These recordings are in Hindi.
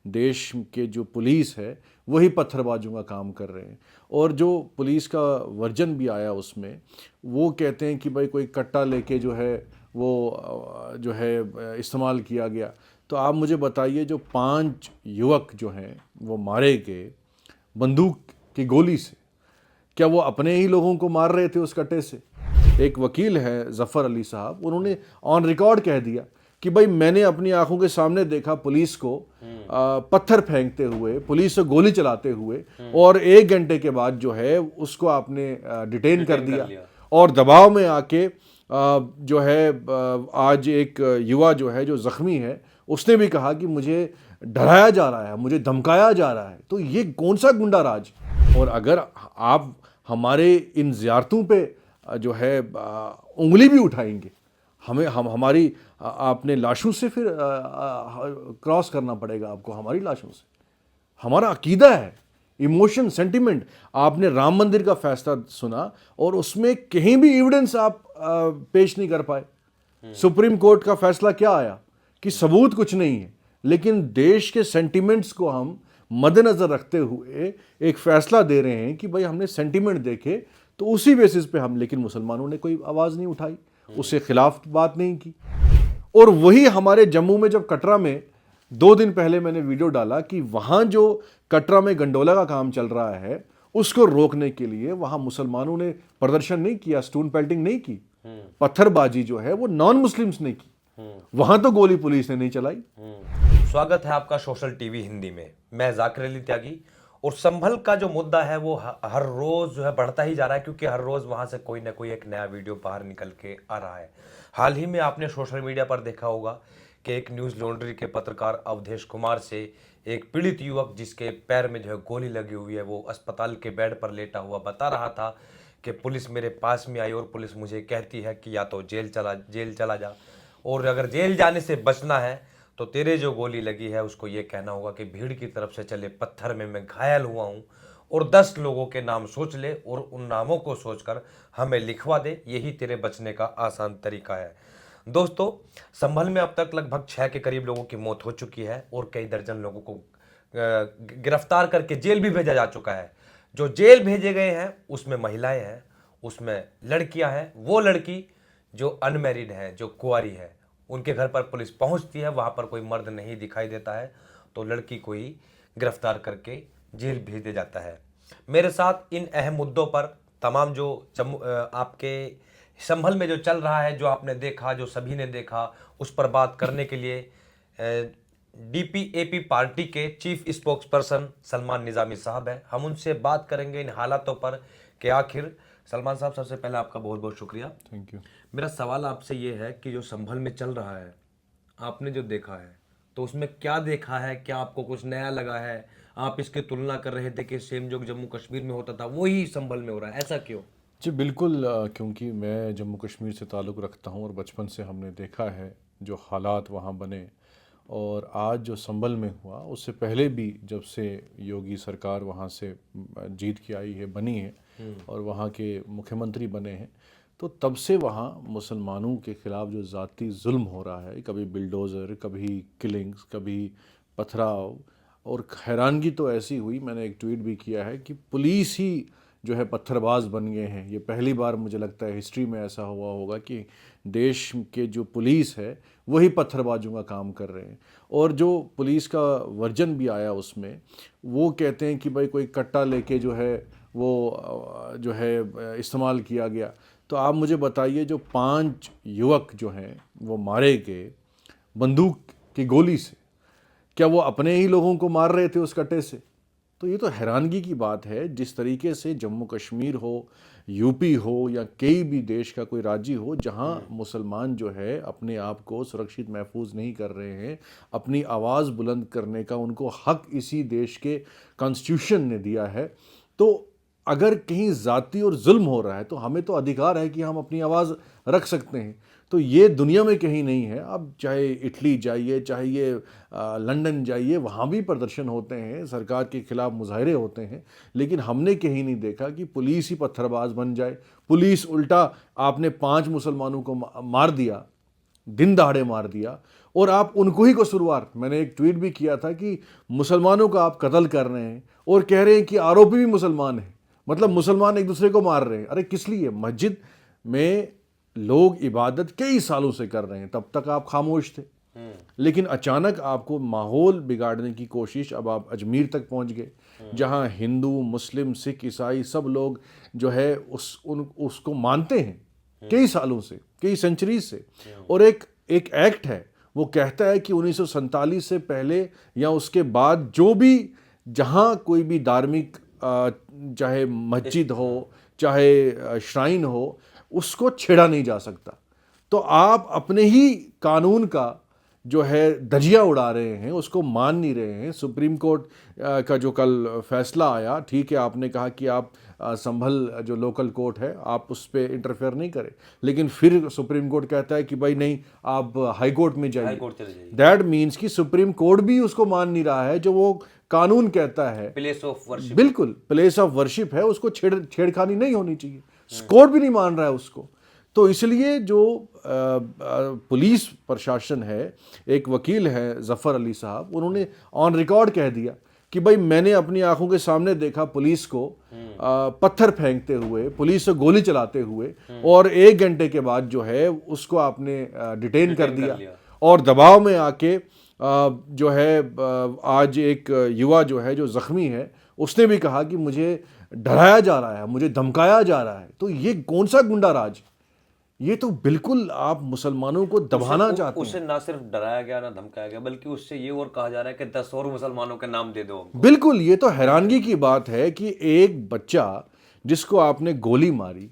देश के जो पुलिस है वही पत्थरबाजों का काम कर रहे हैं। और जो पुलिस का वर्जन भी आया उसमें वो कहते हैं कि भाई कोई कट्टा लेके जो है वो जो है इस्तेमाल किया गया। तो आप मुझे बताइए, जो 5 युवक जो हैं वो मारे गए बंदूक की गोली से, क्या वो अपने ही लोगों को मार रहे थे उस कट्टे से? एक वकील है ज़फ़र अली साहब, उन्होंने ऑन रिकॉर्ड कह दिया कि भाई मैंने अपनी आंखों के सामने देखा पुलिस को पत्थर फेंकते हुए, पुलिस से गोली चलाते हुए, और 1 घंटे के बाद जो है उसको आपने डिटेन कर दिया। और दबाव में आके जो है आज एक युवा जो है जो ज़ख्मी है उसने भी कहा कि मुझे डराया जा रहा है, मुझे धमकाया जा रहा है। तो ये कौन सा गुंडा राज? और अगर आप हमारे इन ज़ियारतों पे जो है उंगली भी उठाएंगे, हमारी आपने लाशों से फिर क्रॉस करना पड़ेगा आपको, हमारी लाशों से। हमारा अकीदा है, इमोशन, सेंटिमेंट। आपने राम मंदिर का फैसला सुना और उसमें कहीं भी एविडेंस आप पेश नहीं कर पाए। सुप्रीम कोर्ट का फैसला क्या आया कि सबूत कुछ नहीं है, लेकिन देश के सेंटिमेंट्स को हम मद्देनजर रखते हुए एक फैसला दे रहे हैं कि भाई हमने सेंटिमेंट देखे तो उसी बेसिस पे हम, लेकिन मुसलमानों ने कोई आवाज़ नहीं उठाई, उसके खिलाफ बात नहीं की। और वही हमारे जम्मू में जब कटरा में 2 दिन पहले मैंने वीडियो डाला कि वहाँ जो कटरा में गंडोला का काम चल रहा है उसको रोकने के लिए वहाँ मुसलमानों ने प्रदर्शन नहीं किया, स्टोन पेल्टिंग नहीं की, पत्थरबाजी जो है वो नॉन मुस्लिम्स ने की, वहाँ तो गोली पुलिस ने नहीं चलाई। स्वागत है आपका सोशल टीवी हिंदी में। मैं जाकिर अली त्यागी। और संभल का जो मुद्दा है वो हर रोज जो है बढ़ता ही जा रहा है, क्योंकि हर रोज वहां से कोई ना कोई एक नया वीडियो बाहर निकल के आ रहा है। हाल ही में आपने सोशल मीडिया पर देखा होगा कि एक न्यूज लॉन्ड्री के पत्रकार अवधेश कुमार से एक पीड़ित युवक जिसके पैर में जो है गोली लगी हुई है, वो अस्पताल के बेड पर लेटा हुआ बता रहा था कि पुलिस मेरे पास में आई और पुलिस मुझे कहती है कि या तो जेल चला जा, और अगर जेल जाने से बचना है तो तेरे जो गोली लगी है उसको ये कहना होगा कि भीड़ की तरफ से चले पत्थर में मैं घायल हुआ हूँ, और 10 लोगों के नाम सोच ले और उन नामों को सोचकर हमें लिखवा दे, यही तेरे बचने का आसान तरीका है। दोस्तों, संभल में अब तक लगभग 6 के करीब लोगों की मौत हो चुकी है और कई दर्जन लोगों को गिरफ्तार करके जेल भी भेजा जा चुका है। जो जेल भेजे गए हैं उसमें महिलाएं हैं, उसमें लड़कियां हैं। वो लड़की जो अनमैरिड है, जो कुंवारी है, उनके घर पर पुलिस पहुंचती है, वहां पर कोई मर्द नहीं दिखाई देता है तो लड़की को ही गिरफ्तार करके जेल भेज दिया जाता है। मेरे साथ इन अहम मुद्दों पर तमाम जो आपके संभल में जो चल रहा है, जो आपने देखा, जो सभी ने देखा, उस पर बात करने के लिए डीपीएपी पार्टी के चीफ स्पोक्स पर्सन सलमान निज़ामी साहब हैं। हम उनसे बात करेंगे इन हालातों पर कि आखिर। सलमान साहब, सबसे पहले आपका बहुत बहुत शुक्रिया। Thank you. मेरा सवाल आपसे ये है कि जो संभल में चल रहा है, आपने जो देखा है तो उसमें क्या देखा है? क्या आपको कुछ नया लगा है? आप इसकी तुलना कर रहे थे कि सेम जो जम्मू कश्मीर में होता था वही संभल में हो रहा है, ऐसा क्यों? जी बिल्कुल, क्योंकि मैं जम्मू कश्मीर से ताल्लुक़ रखता हूँ और बचपन से हमने देखा है जो हालात वहाँ बने, और आज जो संभल में हुआ उससे पहले भी जब से योगी सरकार वहाँ से जीत के आई है, बनी है, और वहाँ के मुख्यमंत्री बने हैं, तो तब से वहाँ मुसलमानों के ख़िलाफ़ जो ज़ाती जुल्म हो रहा है, कभी बिल्डोज़र, कभी किलिंग्स, कभी पथराव, और हैरानगी तो ऐसी हुई, मैंने एक ट्वीट भी किया है कि पुलिस ही जो है पत्थरबाज बन गए हैं। ये पहली बार मुझे लगता है हिस्ट्री में ऐसा हुआ होगा कि देश के जो पुलिस है वही पत्थरबाजों का काम कर रहे हैं। और जो पुलिस का वर्जन भी आया उसमें वो कहते हैं कि भाई कोई कट्टा लेके जो है वो जो है इस्तेमाल किया गया। तो आप मुझे बताइए, जो 5 युवक जो हैं वो मारे गए बंदूक की गोली से, क्या वो अपने ही लोगों को मार रहे थे उस कट्टे से? तो ये तो हैरानगी की बात है। जिस तरीके से जम्मू कश्मीर हो, यूपी हो, या कई भी देश का कोई राज्य हो जहां मुसलमान जो है अपने आप को सुरक्षित महफूज नहीं कर रहे हैं, अपनी आवाज़ बुलंद करने का उनको हक इसी देश के कॉन्स्टिट्यूशन ने दिया है, तो अगर कहीं ज़ाती और जुल्म हो रहा है तो हमें तो अधिकार है कि हम अपनी आवाज़ रख सकते हैं। तो ये दुनिया में कहीं नहीं है। अब चाहे इटली जाइए, चाहे ये लंदन जाइए, वहाँ भी प्रदर्शन होते हैं, सरकार के खिलाफ मुजाहरे होते हैं, लेकिन हमने कहीं नहीं देखा कि पुलिस ही पत्थरबाज बन जाए। पुलिस उल्टा, आपने 5 मुसलमानों को मार दिया, दिन दहाड़े मार दिया, और आप उनको ही कसूरवार, मैंने एक ट्वीट भी किया था कि मुसलमानों का आप कत्ल कर रहे हैं और कह रहे हैं कि आरोपी भी मुसलमान है, मतलब मुसलमान एक दूसरे को मार रहे हैं। अरे किस लिए? मस्जिद में लोग इबादत कई सालों से कर रहे हैं, तब तक आप खामोश थे। लेकिन अचानक आपको माहौल बिगाड़ने की कोशिश, अब आप अजमेर तक पहुंच गए जहां हिंदू, मुस्लिम, सिख, ईसाई सब लोग जो है उसको मानते हैं कई सालों से, कई सेंचुरी से। और एक एक्ट है, वो कहता है कि 1947 से पहले या उसके बाद जो भी, जहां कोई भी धार्मिक चाहे मस्जिद हो चाहे श्राइन हो, उसको छेड़ा नहीं जा सकता। तो आप अपने ही कानून का जो है धजिया उड़ा रहे हैं, उसको मान नहीं रहे हैं। सुप्रीम कोर्ट का जो कल फैसला आया, ठीक है, आपने कहा कि आप संभल जो लोकल कोर्ट है आप उस पर इंटरफेयर नहीं करें, लेकिन फिर सुप्रीम कोर्ट कहता है कि भाई नहीं, आप हाई कोर्ट में जाइए। दैट मीन्स कि सुप्रीम कोर्ट भी उसको मान नहीं रहा है जो वो कानून कहता है। प्लेस ऑफ वर्शिप, बिल्कुल प्लेस ऑफ वर्शिप है, उसको छेड़खानी नहीं होनी चाहिए। कोर्ट भी नहीं मान रहा है उसको। तो इसलिए जो पुलिस प्रशासन है, एक वकील है ज़फ़र अली साहब, उन्होंने ऑन रिकॉर्ड कह दिया कि भाई मैंने अपनी आंखों के सामने देखा पुलिस को पत्थर फेंकते हुए, पुलिस से गोली चलाते हुए, और 1 घंटे के बाद जो है उसको आपने डिटेन कर दिया। और दबाव में आके जो है आज एक युवा जो है, जो ज़ख्मी है, उसने भी कहा कि मुझे डराया जा रहा है, मुझे धमकाया जा रहा है। तो ये कौन सा गुंडा राज? ये तो बिल्कुल आप मुसलमानों को दबाना चाहते हैं। उसे ना सिर्फ डराया गया ना धमकाया गया, बल्कि उससे ये और कहा जा रहा है कि 10 और मुसलमानों के नाम दे दो हमको। बिल्कुल, ये तो हैरानगी की बात है कि एक बच्चा जिसको आपने गोली मारी,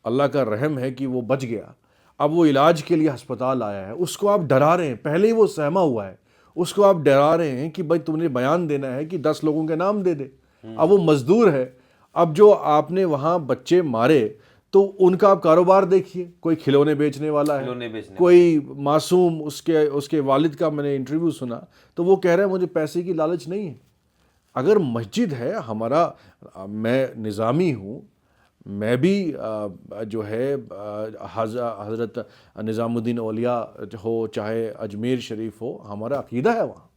अल्लाह का रहम है कि वो बच गया, अब वो इलाज के लिए अस्पताल आया है, उसको आप डरा रहे हैं। पहले ही वो सहमा हुआ है, उसको आप डरा रहे हैं कि भाई तुमने बयान देना है कि 10 लोगों के नाम दे दे। अब वो मजदूर है। अब जो आपने वहां बच्चे मारे, तो उनका आप कारोबार देखिए, कोई खिलौने बेचने वाला है, कोई मासूम, उसके वालिद का मैंने इंटरव्यू सुना तो वो कह रहा है मुझे पैसे की लालच नहीं है। अगर मस्जिद है हमारा, मैं निज़ामी हूँ, मैं भी जो है हज़रत निज़ामुद्दीन औलिया हो चाहे अजमेर शरीफ हो, हमारा अकीदा है वहाँ।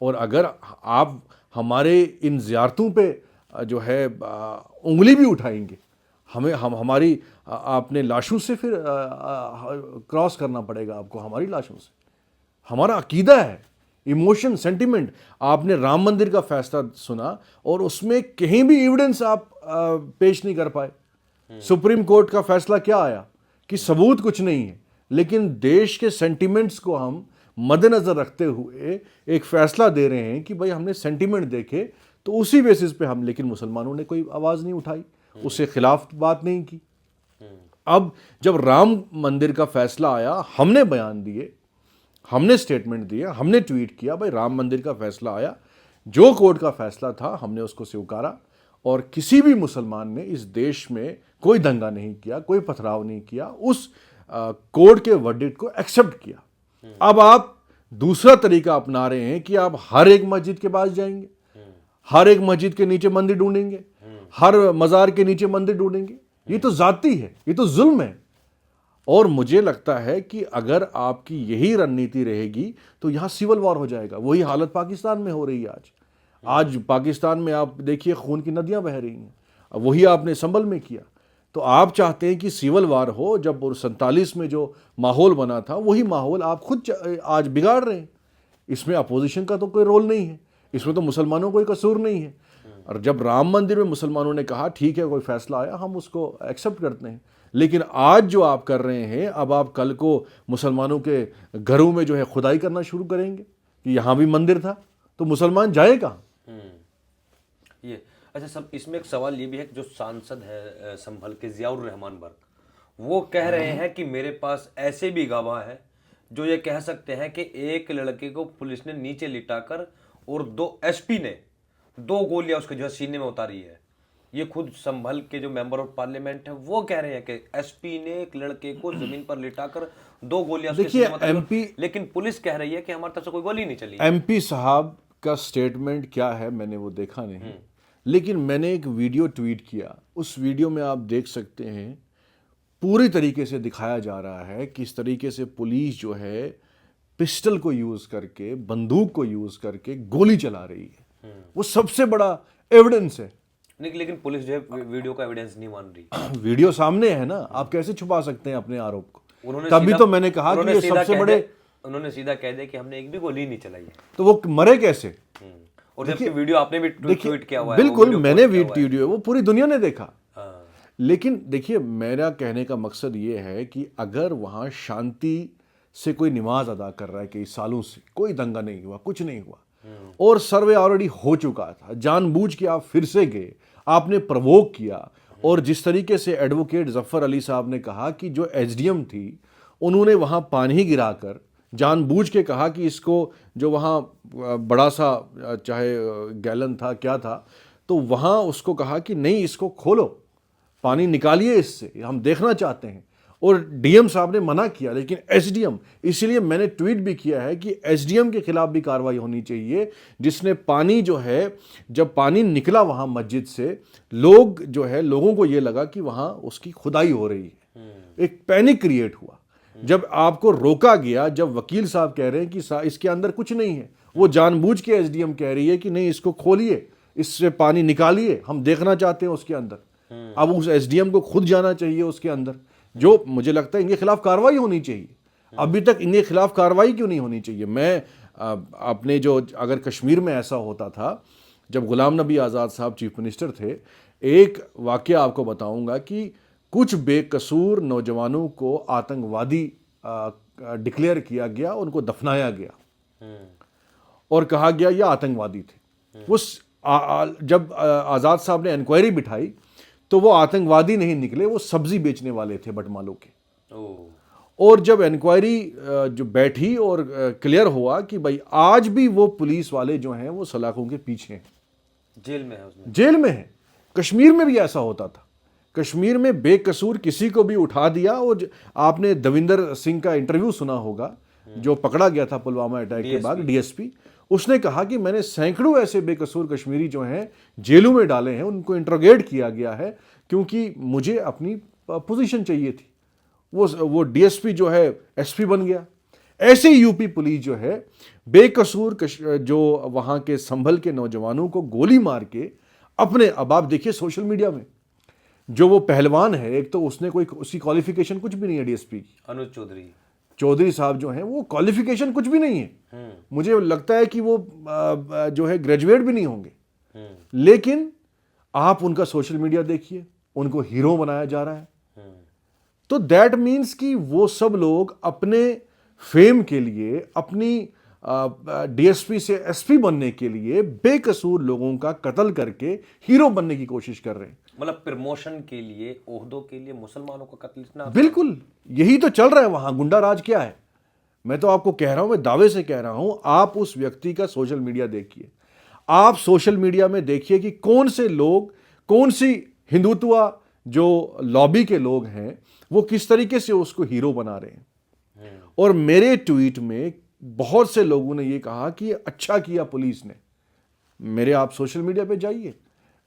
और अगर आप हमारे इन ज़ियारतों पे जो है उंगली भी उठाएंगे, हमारी आपने लाशों से फिर क्रॉस करना पड़ेगा आपको, हमारी लाशों से। हमारा अकीदा है, इमोशन, सेंटिमेंट। आपने राम मंदिर का फैसला सुना और उसमें कहीं भी एविडेंस आप पेश नहीं कर पाए। सुप्रीम कोर्ट का फैसला क्या आया कि सबूत कुछ नहीं है, लेकिन देश के सेंटिमेंट्स को हम मद्देनजर रखते हुए एक फैसला दे रहे हैं कि भाई हमने सेंटिमेंट देखे तो उसी बेसिस पे हम, लेकिन मुसलमानों ने कोई आवाज़ नहीं उठाई, उससे खिलाफ बात नहीं की। अब जब राम मंदिर का फैसला आया, हमने बयान दिए, हमने स्टेटमेंट दिया, हमने ट्वीट किया, भाई राम मंदिर का फैसला आया, जो कोर्ट का फैसला था हमने उसको स्वीकारा, और किसी भी मुसलमान ने इस देश में कोई दंगा नहीं किया, कोई पथराव नहीं किया, उस कोर्ट के वर्डिक्ट को एक्सेप्ट किया। अब आप दूसरा तरीका अपना रहे हैं कि आप हर एक मस्जिद के पास जाएंगे, हर एक मस्जिद के नीचे मंदिर ढूंढेंगे, हर मज़ार के नीचे मंदिर ढूंढेंगे। ये तो जाती है, ये तो जुल्म है। और मुझे लगता है कि अगर आपकी यही रणनीति रहेगी तो यहाँ सिविल वॉर हो जाएगा। वही हालत पाकिस्तान में हो रही है आज पाकिस्तान में आप देखिए खून की नदियाँ बह रही हैं। वही आपने संभल में किया। तो आप चाहते हैं कि सिविल वार हो। जब 47 में जो माहौल बना था वही माहौल आप खुद आज बिगाड़ रहे हैं। इसमें अपोजिशन का तो कोई रोल नहीं है, इसमें तो मुसलमानों कोई कसूर नहीं है। और जब राम मंदिर में मुसलमानों ने कहा ठीक है कोई फैसला आया हम उसको एक्सेप्ट करते हैं, लेकिन आज जो आप कर रहे हैं, अब आप कल को मुसलमानों के घरों में जो है खुदाई करना शुरू करेंगे कि यहाँ भी मंदिर था, तो मुसलमान जाए कहाँ? ये अच्छा, सब इसमें एक सवाल ये भी है कि जो सांसद है संभल के ज़ियाउर रहमान बर्क, वो कह रहे हैं कि मेरे पास ऐसे भी गवाह हैं जो ये कह सकते हैं कि एक लड़के को पुलिस ने नीचे लिटाकर और 2 एसपी ने 2 गोलियां उसके जो सीने में उतारी है। ये खुद संभल के जो मेंबर ऑफ पार्लियामेंट है वो कह रहे हैं कि एसपी ने एक लड़के को जमीन पर लिटाकर 2 गोलियां उसके सीने में उतारी, लेकिन पुलिस कह रही है कि हमारी तरफ से कोई गोली नहीं चली। एमपी साहब का स्टेटमेंट क्या है मैंने वो देखा नहीं, लेकिन मैंने एक वीडियो ट्वीट किया। उस वीडियो में आप देख सकते हैं पूरी तरीके से दिखाया जा रहा है किस तरीके से पुलिस जो है पिस्टल को यूज करके, बंदूक को यूज करके गोली चला रही है। वो सबसे बड़ा एविडेंस है। लेकिन पुलिस जो है वीडियो का एविडेंस नहीं मान रही। वीडियो सामने है ना, आप कैसे छुपा सकते हैं अपने आरोप को? उन्होंने तभी सीधा- तो मैंने कहा कि उन्होंने ये सीधा सबसे कह बड़े, दिया- उन्होंने सीधा कह दिया कि हमने एक भी गोली नहीं चलाई है। तो वो मरे कैसे? और जबकि वीडियो आपने भी ट्वीट किया हुआ है, वो बिल्कुल, वीडियो मैंने पोस्ट किया हुआ है। वीडियो वो पूरी दुनिया ने देखा। हाँ। लेकिन देखिए, मेरा कहने का मकसद ये है कि अगर वहाँ शांति से कोई नमाज अदा कर रहा है कई सालों से, कोई दंगा नहीं हुआ, कुछ नहीं हुआ, और सर्वे ऑलरेडी हो चुका था, जानबूझ के आप फिर से गए, आपने प्रवोक किया, और जिस तरीके से एडवोकेट जफर अली साहब ने कहा कि जो एसडीएम थी उन्होंने वहाँ पानी गिराकर जानबूझ के कहा कि इसको, जो वहाँ बड़ा सा चाहे गैलन था क्या था, तो वहाँ उसको कहा कि नहीं, इसको खोलो, पानी निकालिए इससे, हम देखना चाहते हैं। और डीएम साहब ने मना किया, लेकिन एसडीएम, इसीलिए मैंने ट्वीट भी किया है कि एसडीएम के खिलाफ भी कार्रवाई होनी चाहिए, जिसने पानी जो है, जब पानी निकला वहाँ मस्जिद से, लोग जो है, लोगों को ये लगा कि वहाँ उसकी खुदाई हो रही है, एक पैनिक क्रिएट हुआ। जब आपको रोका गया, जब वकील साहब कह रहे हैं कि इसके अंदर कुछ नहीं है, वो जानबूझ के एसडीएम कह रही है कि नहीं, इसको खोलिए, इससे पानी निकालिए, हम देखना चाहते हैं उसके अंदर। अब उस एसडीएम को खुद जाना चाहिए उसके अंदर, जो मुझे लगता है इनके खिलाफ कार्रवाई होनी चाहिए। अभी तक इनके खिलाफ कार्रवाई क्यों नहीं होनी चाहिए? मैं अपने जो, अगर कश्मीर में ऐसा होता था, जब गुलाम नबी आज़ाद साहब चीफ मिनिस्टर थे, एक वाकया आपको बताऊंगा कि कुछ बेकसूर नौजवानों को आतंकवादी डिक्लेयर किया गया, उनको दफनाया गया और कहा गया ये आतंकवादी थे। जब आज़ाद साहब ने इंक्वायरी बिठाई तो वो आतंकवादी नहीं निकले, वो सब्जी बेचने वाले थे बटमालों के। और जब इंक्वायरी जो बैठी और क्लियर हुआ कि भाई आज भी वो पुलिस वाले जो हैं वो सलाखों के पीछे हैं, जेल में है, उसमें जेल में है। कश्मीर में भी ऐसा होता था। कश्मीर में बेकसूर किसी को भी उठा दिया। और आपने दविंदर सिंह का इंटरव्यू सुना होगा, जो पकड़ा गया था पुलवामा अटैक के बाद, डीएसपी। उसने कहा कि मैंने सैकड़ों ऐसे बेकसूर कश्मीरी जो हैं जेलों में डाले हैं, उनको इंट्रोगेट किया गया है, क्योंकि मुझे अपनी पोजीशन चाहिए थी। वो डीएसपी जो है एसपी बन गया। ऐसे यूपी पुलिस जो है बेकसूर जो वहाँ के संभल के नौजवानों को गोली मार के अपने, अब आप देखिए सोशल मीडिया में जो वो पहलवान है, एक तो उसने कोई, उसकी क्वालिफिकेशन कुछ भी नहीं है डीएसपी की, अनुज चौधरी साहब जो हैं, वो क्वालिफिकेशन कुछ भी नहीं है। मुझे लगता है कि वो जो है ग्रेजुएट भी नहीं होंगे। लेकिन आप उनका सोशल मीडिया देखिए, उनको हीरो बनाया जा रहा है। तो दैट मीन्स कि वो सब लोग अपने फेम के लिए, अपनी डीएसपी से एसपी बनने के लिए बेकसूर लोगों का कत्ल करके हीरो बनने की कोशिश कर रहे हैं। मतलब प्रमोशन के लिए, ओहदों के लिए मुसलमानों का कत्ल इतना, बिल्कुल यही तो चल रहा है वहां। गुंडा राज क्या है? मैं तो आपको कह रहा हूं, मैं दावे से कह रहा हूं, आप उस व्यक्ति का सोशल मीडिया देखिए। आप सोशल मीडिया में देखिए कि कौन से लोग, कौन सी हिंदुत्व जो लॉबी के लोग हैं, वो किस तरीके से उसको हीरो बना रहे हैं। और मेरे ट्वीट में बहुत से लोगों ने ये कहा कि अच्छा किया पुलिस ने। मेरे, आप सोशल मीडिया पे जाइए,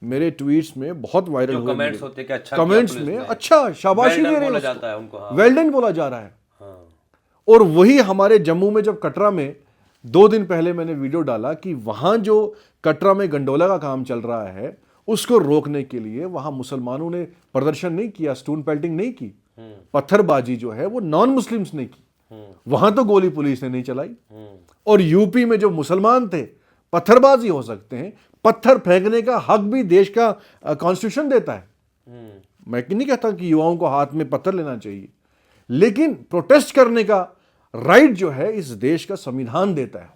मेरे ट्वीट्स में बहुत वायरल हुए कमेंट्स होते कि अच्छा कमेंट्स में अच्छा शाबाशी दे रहे हैं, जाता है उनको, वेल डन बोला जा रहा है। और वही हमारे जम्मू में, जब कटरा में 2 दिन पहले मैंने वीडियो डाला कि वहां जो कटरा में गंडोला का काम चल रहा है, उसको रोकने के लिए वहां मुसलमानों ने प्रदर्शन नहीं किया, स्टोन पेल्टिंग नहीं की, पत्थरबाजी जो है वो नॉन मुस्लिम्स ने की। वहां तो गोली पुलिस ने नहीं चलाई। और यूपी में जो मुसलमान थे, पत्थरबाजी हो सकते हैं, पत्थर फेंकने का हक भी देश का कॉन्स्टिट्यूशन देता है। मैं नहीं कहता कि युवाओं को हाथ में पत्थर लेना चाहिए, लेकिन प्रोटेस्ट करने का राइट जो है इस देश का संविधान देता है।